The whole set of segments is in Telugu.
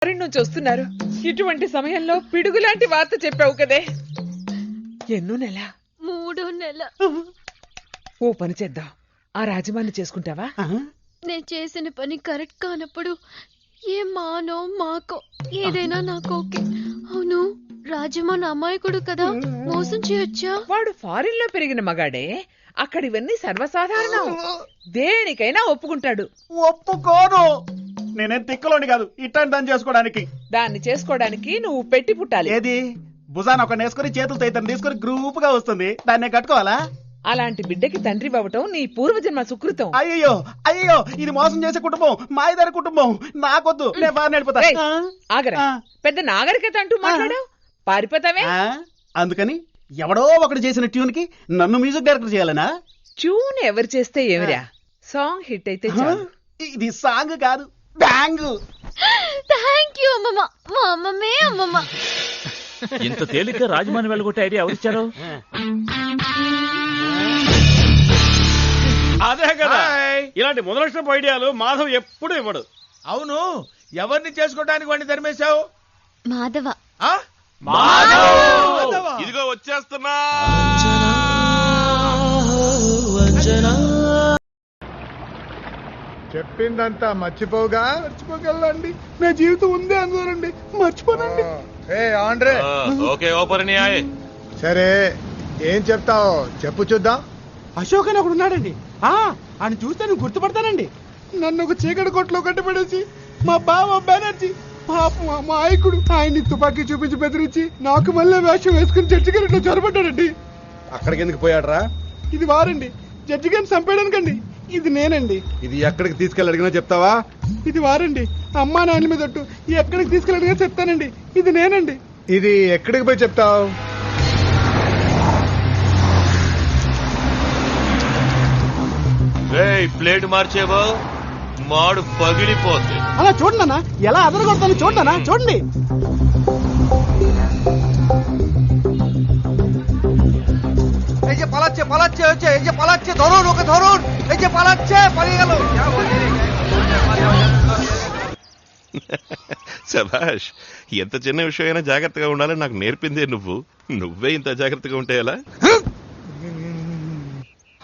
నుంచి వస్తున్నారు. ఇటువంటి సమయంలో పిడుగులాంటి వార్త చెప్పావు కదే. ఎన్నో నెల? 3వ నెల. ఓ పని చేద్దాం, ఆ రాజమాన్ని చేసుకుంటావా? నేను చేసిన పని కరెక్ట్ కానప్పుడు ఏ మానో మాకో ఏదైనా నాకు ఓకే. అవును, రాజమాన్ అమాయకుడు కదా, మోసం చేయొచ్చా? వాడు ఫారిన్ లో పెరిగిన మగాడే, అక్కడ ఇవన్నీ సర్వసాధారణం. దేనికైనా ఒప్పుకుంటాడు. ఒప్పుకోను. నేనేం తిక్కలోని కాదు ఇట్టని దాన్ని చేసుకోవడానికి. దాన్ని చేసుకోవడానికి నువ్వు పెట్టి పుట్టాలి. ఏది భుజాన ఒక నేసుకొని చేతులతో ఇతను తీసుకొని గ్రూప్ గా వస్తుంది, దాన్ని కట్టుకోవాలా? అలాంటి బిడ్డకి తండ్రి అవ్వటం నీ పూర్వజన్మ సుకృతం. అయ్యో అయ్యో, ఇది మోసం చేసే కుటుంబం, మాయదారి కుటుంబం. నాకొద్దు, నేను బాగా నడిపోతా. ఆగరా, పెద్ద నాగరికత అంటూ మాట్లాడావు, పారిపోతావే. అందుకని ఎవడో ఒకటి చేసిన ట్యూన్ కి నన్ను మ్యూజిక్ డైరెక్టర్ చేయాలనా? ట్యూన్ ఎవరు చేస్తే ఏమిరా, సాంగ్ హిట్ అయితే చాలు. ఇది సాంగ్ కాదు, బ్యాంగ్. థ్యాంక్ యూ అమ్మమ్మ. మా అమ్మమ్మే అమ్మమ్మ. ఇంత తేలిక రాజమాని వెళ్ళగొట్టే ఐడియా ఎవరిచ్చారు? అదే కదా, ఇలాంటి మొదలక్షపు ఐడియాలు మాధవ్ ఎప్పుడు ఇవ్వడు. అవును, ఎవరిని చేసుకోవడానికి వాడిని ధర్మేశావు? మాధవ. ఇదిగో వచ్చేస్తున్నా. చెప్పిందంతా మర్చిపోగలండి. నా జీవితం ఉందే అందులోనండి, మర్చిపోనండి. ఆండ్రే, ఓకే ఓపర్ సరే ఏం చెప్తావు చెప్పు చూద్దాం. అశోక్ అని ఒకడు ఉన్నాడండి, ఆయన చూస్తే నువ్వు గుర్తుపడతానండి. నన్ను ఒక చీకటి కొట్లో కట్టిపడేసి మా బావ బెనర్జీ పాపం మా నాయకుడు ఆయన్ని తుపాకీ చూపించి బెదిరించి నాకు మళ్ళీ వేషం వేసుకుని జడ్జి గారిలో చొరబడ్డాడండి. అక్కడికి ఎందుకు పోయాడరా? ఇది వారండి, జడ్జి గారిని చంపేయడానికండి. ఇది నేనండి. ఇది ఎక్కడికి తీసుకెళ్ళి అడిగినా చెప్తావా? ఇది వారండి, అమ్మా నాయన మీద ఒట్టు. ఎక్కడికి తీసుకెళ్ళడిగా చెప్తానండి. ఇది నేనండి. ఇది ఎక్కడికి పోయి చెప్తావు? ప్లేట్ మార్చేవో మాడు పగిలిపోతుంది. అలా చూడన్నా, ఎలా అదరగొడతాను చూడన్నా, చూడండి. శభాష్, ఎంత చిన్న విషయమైనా జాగ్రత్తగా ఉండాలని నాకు నేర్పిందే నువ్వే ఇంత జాగ్రత్తగా ఉంటే ఎలా?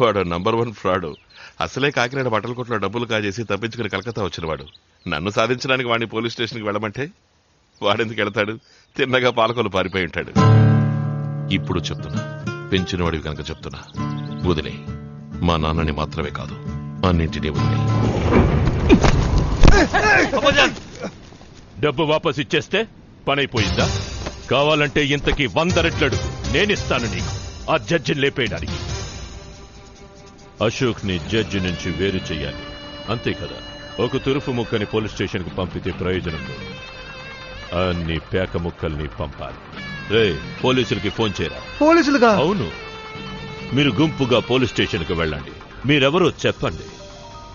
వాడు నంబర్ 1 ఫ్రాడ్. అసలే కాకినాడ బట్టల కొట్లో డబ్బులు కాజేసి తప్పించుకుని కలకత్తా వచ్చినవాడు. నన్ను సాధించడానికి వాడిని పోలీస్ స్టేషన్కి వెళ్ళమంటే వాడెందుకు వెళతాడు? తిన్నగా పాలకొలు పారిపోయి ఉంటాడు. ఇప్పుడు చెప్తున్నా, పెంచినవాడివి కనుక చెప్తున్నా, వదిలే. మా నాన్నని మాత్రమే కాదు, అన్నింటినీ వదిలే. డబ్బు వాపస్ ఇచ్చేస్తే పనైపోయిందా? కావాలంటే ఇంతకి 100 రెట్లడు నేనిస్తాను నీకు, ఆ జడ్జిని లేపేయడానికి. అశోక్ ని జడ్జి నుంచి వేరు చెయ్యాలి, అంతే కదా? ఒక తురుపు ముక్కని పోలీస్ స్టేషన్ కు పంపితే ప్రయోజనం లేదు, అన్ని పేక ముక్కల్ని పంపాలి. రే, పోలీసులకి ఫోన్ చేయరా. పోలీసులుగా? అవును, మీరు గుంపుగా పోలీస్ స్టేషన్ కు వెళ్ళండి. మీరెవరో చెప్పండి,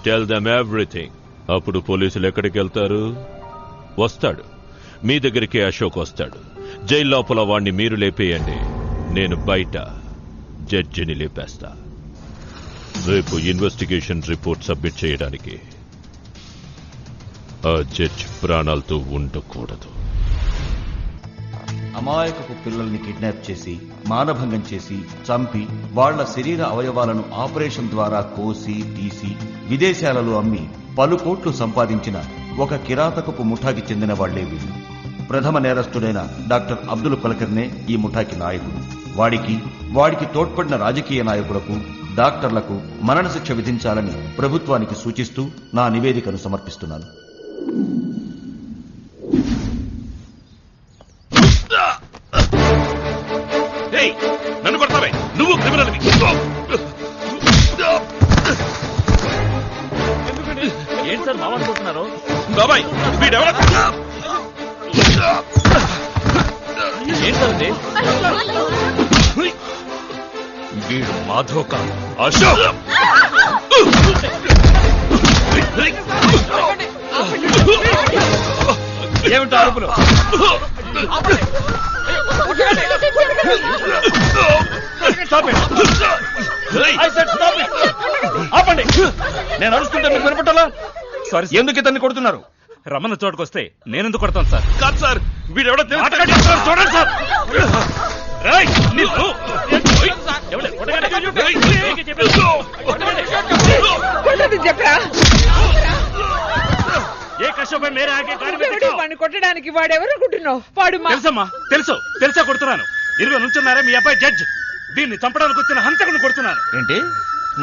టెల్ దెమ్ ఎవ్రీథింగ్. అప్పుడు పోలీసులు ఎక్కడికి వెళ్తారు? వస్తాడు మీ దగ్గరికి. అశోక్ వస్తాడు. జైలు లోపల వాణ్ణి మీరు లేపేయండి, నేను బయట జడ్జిని లేపేస్తా. రేపు ఇన్వెస్టిగేషన్ రిపోర్ట్ సబ్మిట్ చేయడానికి ఆ జడ్జ్ ప్రాణాలతో ఉండకూడదు. అమాయకపు పిల్లల్ని కిడ్నాప్ చేసి, మానభంగం చేసి, చంపి, వాళ్ల శరీర అవయవాలను ఆపరేషన్ ద్వారా కోసి తీసి విదేశాలలో అమ్మి పలు కోట్లు సంపాదించిన ఒక కిరాతకపు ముఠాకి చెందిన వాళ్లే వీళ్ళు. ప్రథమ నేరస్తుడైన డాక్టర్ అబ్దుల్ పలకర్నే ఈ ముఠాకి నాయకుడు. వాడికి తోడ్పడిన రాజకీయ నాయకులకు, డాక్టర్లకు మరణశిక్ష విధించాలని ప్రభుత్వానికి సూచిస్తూ నా నివేదికను సమర్పిస్తున్నాను. నన్ను కొడతావే, నువ్వు క్రిమినల్. ఏంటి సార్ మామనుకుంటున్నారు? బాబాయ్, వీడెవడ? ఏంటండి? వీడు మాధవ్ కాదు, అశోక్. ఏమిటో అరుపులు? ఆపండి, నేను అరుస్తుంటే మీరు వినపట్టాలా? ఎందుకు ఇతన్ని కొడుతున్నారు? రమ్మన్న చోటుకొస్తే నేనెందుకు కొడతాను సార్? కాదు సార్, వీడెవడో తెలుసు. మాట్లాడి సార్, చూడండి సార్. రేయ్, నిన్ను. కొట్టదు చెప్పరా? ఏ కష్టపై మేరే ఆగే గాడి మీద ఎవడు వాడిని కొట్టడానికి? వాడెవరు అనుకుంటున్నావు? వాడు మా తెలుసమ్మా, తెలుసా కొడుతున్నాను. 20 నుంచున్నారా మీ అబ్బాయి జడ్జ్. దీన్ని చంపడానికి వచ్చిన హంతకుని కొడుతున్నాను. ఏంటి,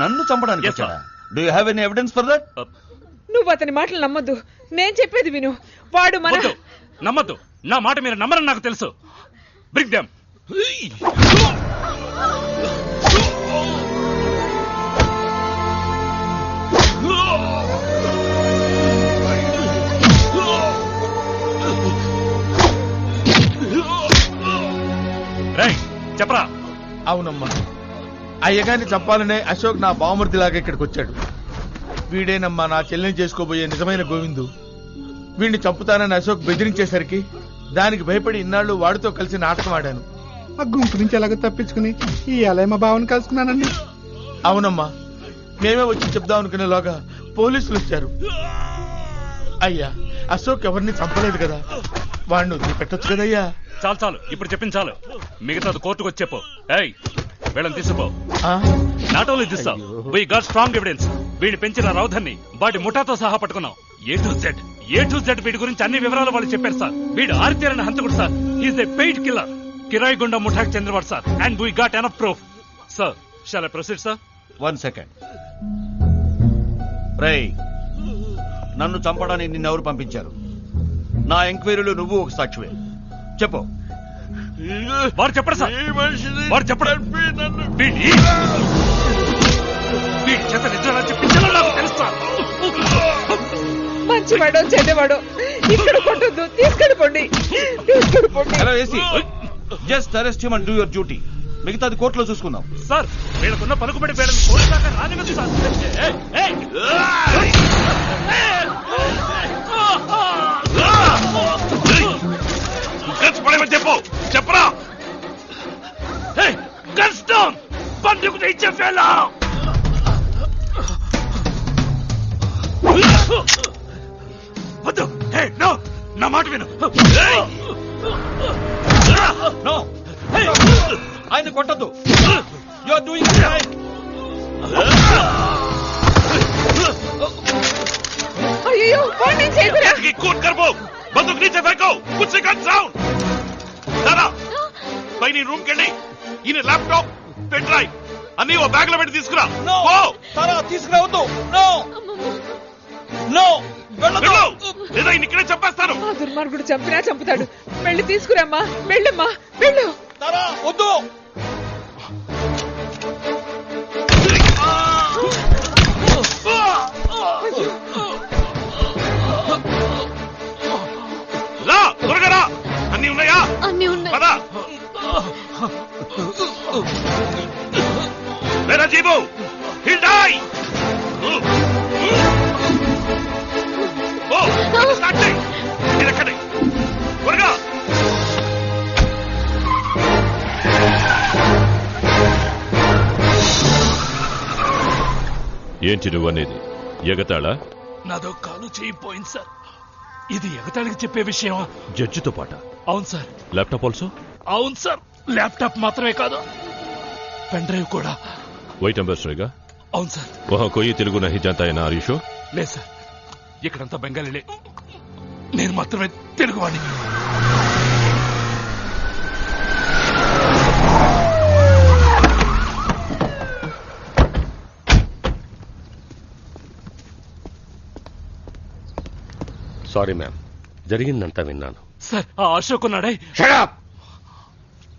నన్ను చంపడానికి Yes, sir. వచ్చాడా? Do you have any evidence for that? నువ్వు అతని మాటలు నమ్మొద్దు. నేను చెప్పేది విను. వాడు మన వద్దు, నమ్మద్దు. నా మాట మీరు నమ్మరని నాకు తెలుసు. Bring them. రేయ్, చెప్పరా? అవునమ్మా, అయ్యగారిని చంపాలనే అశోక్ నా బావమర్దిలాగా ఇక్కడికి వచ్చాడు. వీడేనమ్మా నా చెల్లెని చేసుకోబోయే నిజమైన గోవిందు. వీడిని చంపుతానని అశోక్ బెదిరించేసరికి దానికి భయపడి ఇన్నాళ్ళు వాడితో కలిసి నాటకం ఆడాను. ఆ గుంపు నుంచి ఎలాగో తప్పించుకుని ఈ అలయ మా బావని కలుసుకున్నానండి. అవునమ్మా, మేమే వచ్చి చెప్దాం అనుకునేలోగా పోలీసులు వచ్చారు. అయ్యా, అశోక్ ఎవరిని చంపలేదు కదా, వాడిని వదిలిపెట్టొచ్చు కదయ్యా. చాలు, ఇప్పుడు చెప్పింది చాలు. మిగతాది కోర్టుకు వచ్చి చెప్పు. ఏయ్, వీళ్ళని తీసుకో. Not only this, we got strong evidence. వీడిని పెంచిన రౌధన్ని వాడి ముఠాతో సహా పట్టుకున్నాం. ఏ టు జెడ్ వీడి గురించి అన్ని వివరాలు వాళ్ళు చెప్పారు సార్. వీడు ఆరితేరని హంతకుడు సార్. హీస్ ఏ పెయిడ్ కిల్లర్. కిరాయి గుండా ముఠాకి చెందినవాడు sir. And we got enough proof. Sir, shawl I proceed sir? 1 second. రేయ్, నన్ను చంపడానికి నిన్నెవరు పంపించారు? నా ఎంక్వైరీలో నువ్వు ఒక సాక్షివే. చెప్పు. వాడు చెప్పడు సార్, వాడు చెప్పడు. వీడి చేత నిజంగా చెప్పించాలో నాకు తెలుస్తా. మంచివాడో చెడ్డవాడో ఇక్కడ కొట్టద్దు. తీసుకెళ్ళిపోండి. Hello AC, just arrest him and do your duty. మిగతాది కోర్టులో చూసుకుందాం. సార్, వీళ్ళకున్న పలుకుబడి వీళ్ళని కోర్టు దాకా రానివ్వదు సార్. చెప్పు, చెప్పరా? Guns down. బందుకు ఇచ్చే ఫెలో. వద్దు. నో, నా మాట విను. నో, ఆయన కొట్టద్దు. You are doing it right. అయ్యో, వాడిని చేయకురా. कूद कर वो बंदूक नीचे फेंको. कुछ से गन साउंड. दादा పై నీ రూమ్ కెళ్ళి ఈయన ల్యాప్టాప్, పెన్ డ్రైవ్ అన్ని ఓ బ్యాగ్ లో పెట్టి తీసుకురా. తీసుకురావద్దు. నో నో, వెళ్ళు, లేదా ఈయన ఇక్కడే చంపేస్తాను. ఆ దుర్మార్గుడు చంపినా చంపుతాడు. వెళ్ళి తీసుకురామ్మా. వెళ్ళమ్మా, వెళ్ళు. వద్దు. రా, త్వరగా రా. అన్ని ఉన్నాయా? అన్ని ఉన్నాయి. పద. मेरा जीबू he'll die. ఓ, స్టార్ట్ చేయి. ఇది ఎక్కడే? త్వరగా. ఏంటి నువ్వనేది? ఎగతాళా? నాదో కాలు చేయిపోయింది సార్. ఇది ఎగతాళికి చెప్పే విషయమా? జడ్జితో పాట? అవును సార్. Laptop also? అవును సార్. ల్యాప్టాప్ మాత్రమే కాదు, పెన్ డ్రైవ్ కూడా. వైట్ అంబాసిడర్గా? అవును సార్. వహా కోయి తెలుగు నహీ జాంతా హై నా? Are you sure? లేదు సార్, ఇక్కడంతా బెంగాలీలే. నేను మాత్రమే తెలుగువాడిని. సారీ మ్యామ్, జరిగిందంతా విన్నాను. సార్, ఆ అశోక్ ఉన్నాడే.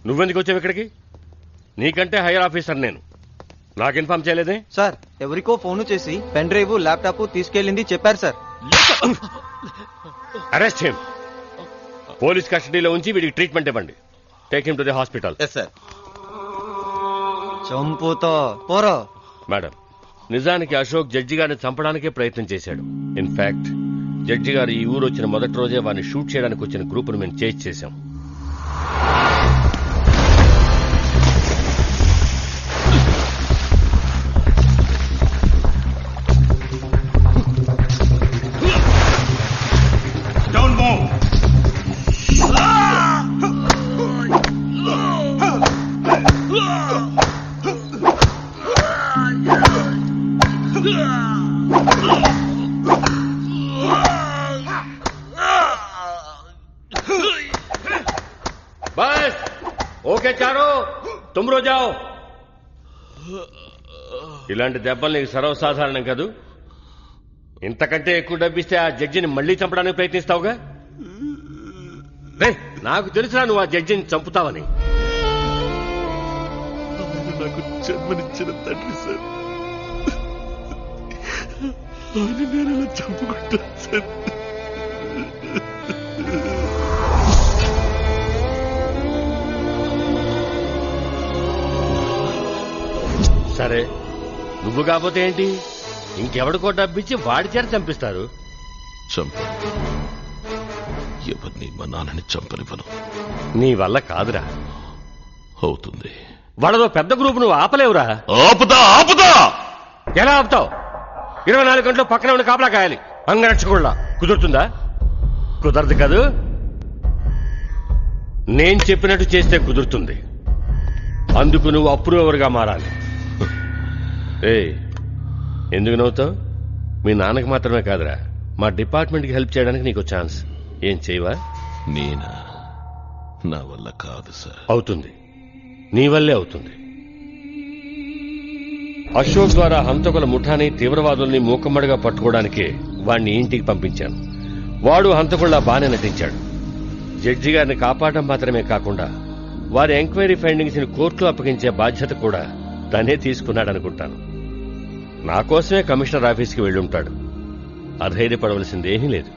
నువ్వెందుకు వచ్చావు ఇక్కడికి? నీకంటే హైయర్ ఆఫీసర్ నేను. నాకు ఇన్ఫార్మ్ చేయలేదే? సార్, ఎవరికో ఫోన్ చేసి పెన్ డ్రైవ్, ల్యాప్టాప్ తీసుకెళ్ళింది చెప్పారు సార్. Arrest him. పోలీస్ కస్టడీలో ఉంచి వీడికి ట్రీట్మెంట్ ఇవ్వండి. Take him to the hospital. Sir. చంపుతో పోరో. మేడం, నిజానికి అశోక్ జడ్జి గారిని చంపడానికే ప్రయత్నం చేశాడు. ఇన్ఫాక్ట్ జడ్జి గారు ఈ ఊరు వచ్చిన మొదటి రోజే వారిని షూట్ చేయడానికి వచ్చిన గ్రూపును మేము చేజ్ చేశాం. బస్ ఓకే చారు తుమ్ రోజాओ. ఇలాంటి దెబ్బలు నీకు సర్వసాధారణం కాదు. ఇంతకంటే ఎక్కువ డబ్బిస్తే ఆ జడ్జిని మళ్లీ చంపడానికి ప్రయత్నిస్తావుగా. రే నాకు తెలుసురా నువ్వు ఆ జడ్జిని చంపుతావని. నాకు జన్మనిచ్చిన తండ్రి సార్, ఆయన నేను ఎలా చంపుకుంటాను సార్? సరే నువ్వు కాకపోతే ఏంటి, ఇంకెవడికో డబ్బిచ్చి వాడి చేత చంపిస్తారు. చంప ఎవరిని మా నాన్నని చంపనివ్వను. నీ వల్ల కాదురా. అవుతుంది. వాళ్ళదో పెద్ద గ్రూప్, నువ్వు ఆపలేవురా. ఆపుతా. ఎలా ఆపుతావు? 24 గంటలు పక్కన ఉండి కాపలా కాయాలి. అంగరక్షకుళ్ళ కుదురుతుందా? కుదరదు కాదు. నేను చెప్పినట్టు చేస్తే కుదురుతుంది. అందుకు నువ్వు అప్రూవర్గా మారాలి. ఎందుకు నవ్వుతావు? మీ నాన్నకి మాత్రమే కాదురా, మా డిపార్ట్మెంట్కి హెల్ప్ చేయడానికి నీకు ఛాన్స్. ఏం చేయవా? నేనా? నా వల్ల కాదు సార్. అవుతుంది, నీ వల్లే అవుతుంది. అశోక్ ద్వారా హంతకుల ముఠాని తీవ్రవాదుల్ని మూకమ్మడిగా పట్టుకోవడానికే వాణ్ణి ఇంటికి పంపించాను. వాడు హంతకుల్లా బానే నటించాడు. జడ్జి గారిని కాపాడటం మాత్రమే కాకుండా వారి ఎంక్వైరీ ఫైండింగ్స్ ని కోర్టులో అప్పగించే బాధ్యత కూడా తనే తీసుకున్నాడనుకుంటాను. నా కోసమే కమిషనర్ ఆఫీస్కి వెళ్ళుంటాడు. అధైర్యపడవలసిందేమీ లేదు.